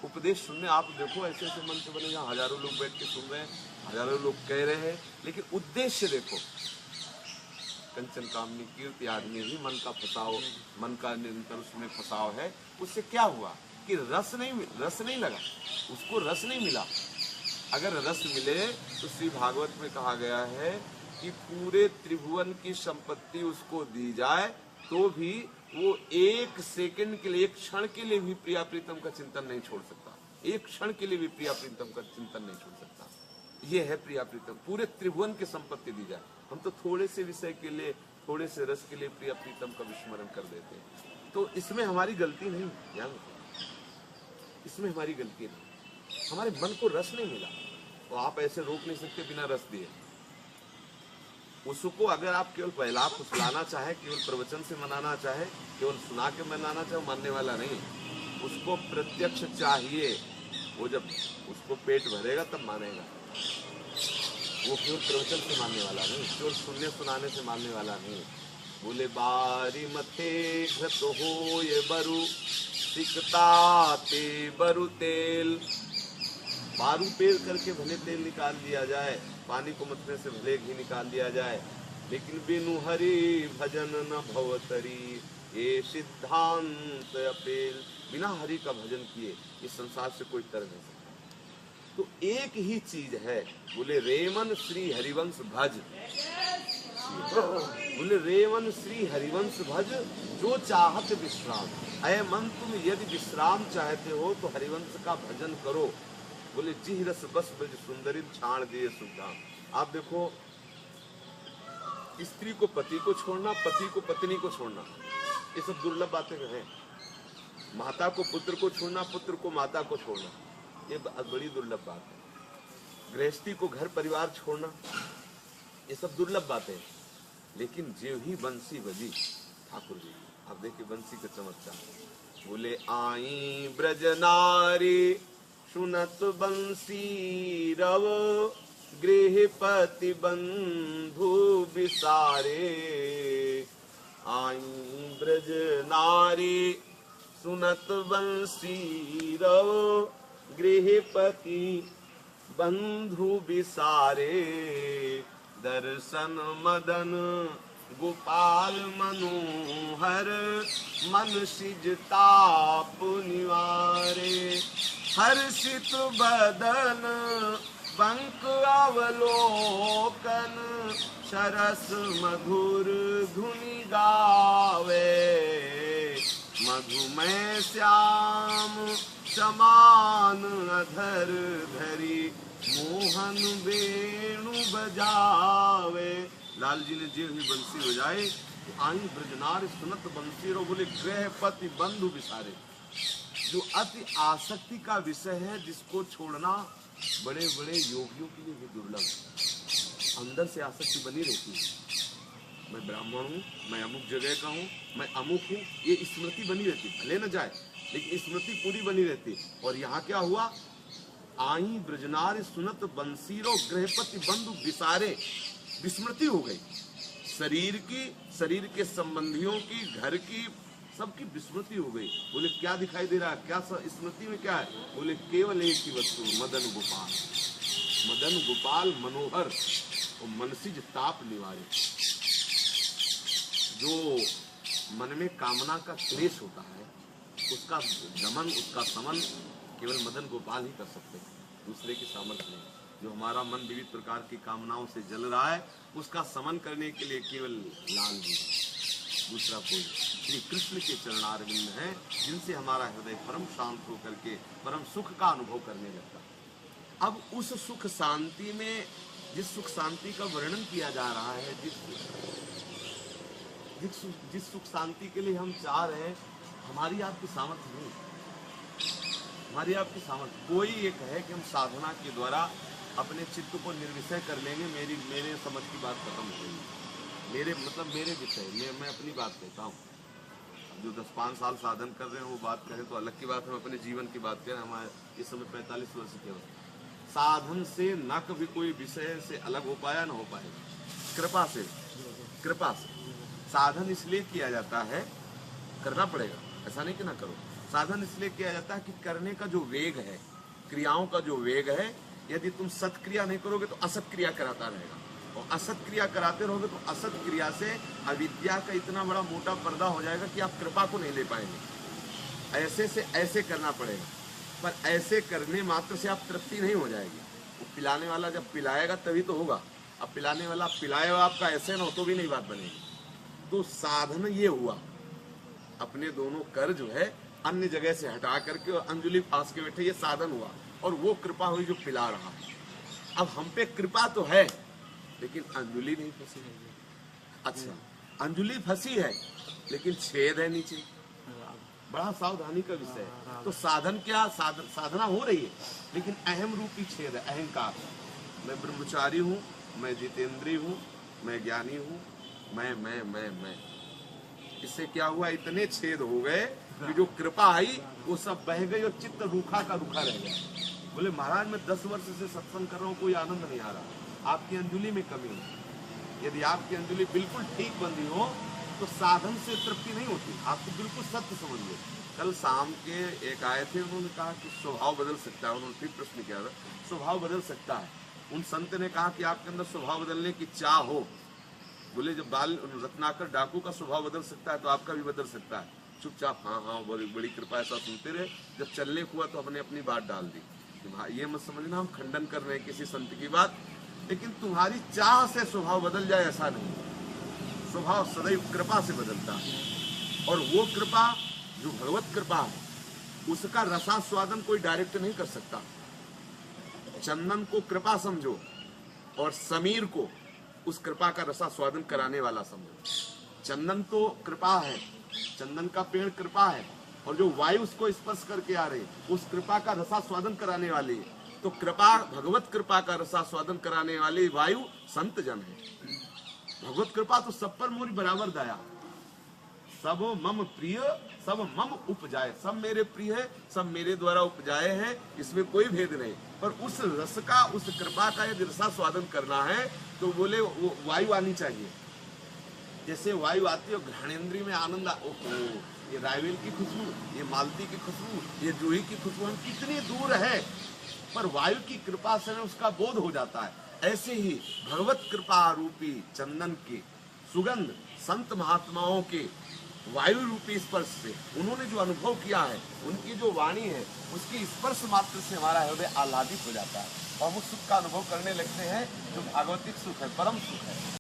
उपदेश सुनने। आप देखो ऐसे ऐसे मंत्र बने जहाँ हजारों लोग बैठ के सुन रहे हैं, हजारों लोग कह रहे हैं, लेकिन उद्देश्य देखो, कंचन कामनी कीर्ति आदि में भी मन का फसाव, मन का निरंतर उसमें फसाव है। उससे क्या हुआ कि रस नहीं लगा, उसको रस नहीं मिला। अगर रस मिले तो श्री भागवत में कहा गया है कि पूरे त्रिभुवन की संपत्ति उसको दी जाए तो भी वो एक सेकंड के लिए, एक क्षण के लिए भी प्रिया प्रीतम का चिंतन नहीं छोड़ सकता। एक क्षण के लिए भी प्रिया प्रीतम का चिंतन नहीं छोड़ सकता। ये है प्रिया प्रीतम, पूरे त्रिभुवन की संपत्ति दी जाए। हम तो थोड़े से विषय के लिए, थोड़े से रस के लिए प्रिया प्रीतम का विस्मरण कर देते हैं। तो इसमें हमारी गलती नहीं, ध्यान, इसमें हमारी गलती नहीं। हमारे मन को रस नहीं मिला तो आप ऐसे रोक नहीं सकते बिना रस दिए। उसको अगर आप केवल पहला फुसलाना चाहे, केवल प्रवचन से मनाना चाहे, केवल सुना के मनाना चाहे, मानने वाला नहीं। उसको प्रत्यक्ष चाहिए। वो जब उसको पेट भरेगा तब मानेगा। वो केवल प्रवचन से मानने वाला नहीं, केवल सुनने सुनाने से मानने वाला नहीं। बोले बारी मथे घृत हो ये बरु सिकता ते बरु तेल। बारू पेड़ करके भले तेल निकाल दिया जाए, पानी को मथने से भले घी निकाल दिया जाए, लेकिन बिनु हरि भजन न भवतरी ये सिद्धांत अपेल। बिना हरि का भजन किए इस संसार से कोई तर नहीं सकता। तो एक ही चीज है, बोले रेमन श्री हरिवंश भज। बोले रेमन श्री हरिवंश भज जो चाहत विश्राम। अय मन तुम यदि विश्राम चाहते हो तो हरिवंश का भजन करो। बोले जिह रस बस ब्रज सुंदरी छाण दिए सुधाम। आप देखो, स्त्री को पति को छोड़ना, पति को पत्नी को छोड़ना, ये सब दुर्लभ बातें हैं। माता को पुत्र को छोड़ना, पुत्र को माता को छोड़ना, ये बड़ी दुर्लभ बात है। गृहस्थी को घर परिवार छोड़ना, ये सब दुर्लभ बातें हैं। लेकिन जो ही बंसी बजी ठाकुर जी, आप देखिए बंसी का चमत्कार। बोले आई ब्रज नारी सुनत बंसी रव गृहपति बंधु बिसारे। आई ब्रज नारी सुनत बंसी रव गृहपति बंधु बिसारे। दर्शन मदन गोपाल मनोहर मन सिजताप निवारे। हर्षित बदन बंक अवलोकन सरस मधुर धुनि गावे। मधुमय श्याम समान अधर धरी मोहन वेणु बजावे। लाल जी ने जे हुई बंसी बजाए तो आई ब्रजनार सुनत बंसी रो। बोले गृहपति बंधु बिसारे। जो अति आसक्ति का विषय है, जिसको छोड़ना बड़े बड़े योगियों के लिए भी दुर्लभ है। अंदर से आसक्ति बनी रहती है। मैं ब्राह्मण हूँ, मैं अमुक जगह का हूँ, मैं अमुक हूँ, ये स्मृति बनी रहती, भले न जाए लेकिन स्मृति पूरी बनी रहती। और यहाँ क्या हुआ, आई ब्रजनार सुनत बंसीरो गृहपति बंधु बिसारे। विस्मृति हो गई शरीर की, शरीर के संबंधियों की, घर की, सबकी विस्मृति हो गई। बोले क्या दिखाई दे रहा है, क्या स्मृति में क्या है? बोले केवल एक ही वस्तु, मदन गोपाल। मदन गोपाल मनोहर और मनसिज ताप निवारे। जो मन में कामना का क्लेश होता है, उसका दमन, उसका समन केवल मदन गोपाल ही कर सकते हैं, दूसरे की सामर्थ्य नहीं। जो हमारा मन विविध प्रकार की कामनाओं से जल रहा है, उसका समन करने के लिए केवल लाल जी, दूसरा कोई। श्री कृष्ण के चरणारविंद हैं, जिनसे हमारा हृदय परम शांत होकर के परम सुख का अनुभव करने लगता है। अब उस सुख शांति में, जिस सुख शांति का वर्णन किया जा रहा है, जिस सुख शांति के लिए हम चाह रहे हैं, हमारी आपकी सामर्थ्य नहीं, हमारी आपकी सामर्थ्य। कोई एक है कि हम साधना के द्वारा अपने चित्त को निर्विषय कर लेंगे, मेरे समझ की बात खत्म हो गई, मेरे विषय, मैं अपनी बात कहता हूँ। जो 10-5 साल साधन कर रहे हैं वो बात करें तो अलग की बात है, हम अपने जीवन की बात करें। हमारे इस समय 45 वर्ष के अवस्था, साधन से न कभी कोई विषय से अलग हो पाया, न हो पाएगा। कृपा से साधन इसलिए किया जाता है, करना पड़ेगा, ऐसा नहीं कि ना करो। साधन इसलिए किया जाता है कि करने का जो वेग है, क्रियाओं का जो वेग है, यदि तुम सत्क्रिया नहीं करोगे तो असत क्रिया कराता रहेगा, और असत क्रिया कराते रहोगे तो असत क्रिया से अविद्या का इतना बड़ा मोटा पर्दा हो जाएगा कि आप कृपा को नहीं ले पाएंगे। ऐसे से ऐसे करना पड़ेगा, पर ऐसे करने मात्र से आप तृप्ति नहीं हो जाएगी। वो पिलाने वाला जब पिलाएगा तभी तो होगा। अब पिलाने वाला पिलाएगा आपका ऐसे ना हो तो भी नहीं बात बनेगी। तो साधन ये हुआ, अपने दोनों कर जो है अन्य जगह से हटा करके और अंजलि पास के बैठे, ये साधन हुआ, और वो कृपा हुई जो पिला रहा है। अब हम पे कृपा तो है लेकिन अंजलि नहीं फंसी है। अच्छा, अंजलि फंसी है लेकिन छेद है नीचे, बड़ा सावधानी का विषय है। तो साधन क्या, साधना हो रही है लेकिन अहम रूपी छेद है, अहंकार। मैं ब्रह्मचारी हूँ, मैं जितेंद्रीय हूँ, मैं ज्ञानी हूँ, मैं। इससे क्या हुआ, इतने छेद हो गए कि जो कृपा आई वो सब बह गई और चित्त रूखा का रूखा रह गया। बोले महाराज मैं 10 वर्ष से सत्संग कर रहा हूँ, कोई आनंद नहीं आ रहा। आपकी अंजलि में कमी है। यदि आपकी अंजलि बिल्कुल ठीक बंधी हो तो साधन से तृप्ति नहीं होती। आपको बिल्कुल सत्य समझिए। कल शाम के एक आए थे, उन्होंने कहा कि स्वभाव बदल सकता है। उन्होंने फिर प्रश्न किया था, स्वभाव बदल सकता है। उन संत ने कहा कि आपके अंदर स्वभाव बदलने की चाह हो। बोले जब बाल रत्नाकर डाकू का स्वभाव बदल सकता है तो आपका भी बदल सकता है। चुपचाप हाँ बड़ी बड़ी कृपा, ऐसा सुनते रहे। जब चलने को हुआ तो हमने अपनी बात डाल दी। ये मत समझना हम खंडन कर रहे हैं किसी संत की बात, लेकिन तुम्हारी चाह से स्वभाव बदल जाए ऐसा नहीं। स्वभाव सदैव कृपा से बदलता है, और वो कृपा जो भगवत कृपा है उसका रसास्वादन कोई डायरेक्ट नहीं कर सकता। चंदन को कृपा समझो और समीर को उस कृपा का रसास्वादन कराने वाला समझो। चंदन तो कृपा है, चंदन का पेड़ कृपा है, और जो वायु उसको स्पर्श करके आ रही उस कृपा का रसास्वादन कराने वाली है। तो कृपा, भगवत कृपा का रसास्वादन कराने वाली वायु संत जन है। भगवत कृपा तो सब पर मोरी बराबर दया, सब मम प्रिय सब मम उपजाए। सब मेरे प्रिय है, सब मेरे द्वारा उपजाए हैं, इसमें कोई भेद नहीं। पर उस रस का, उस कृपा का यदि रसास्वादन करना है तो बोले वो वायु आनी चाहिए। जैसे वायु आती है घ्राणेन्द्रिय में आनंद, ओहो ये रायवेल की खुशबू, ये मालती की खुशबू, ये जूही की खुशबू, हम कितनी दूर है पर वायु की कृपा से उसका बोध हो जाता है। ऐसे ही भगवत कृपा रूपी चंदन की सुगंध संत महात्माओं के वायु रूपी स्पर्श से उन्होंने जो अनुभव किया है, उनकी जो वाणी है, उसकी स्पर्श मात्र से हमारा हृदय आह्लादित हो जाता है और हम उस सुख का अनुभव करने लगते हैं जो भागवतिक सुख है, परम सुख है।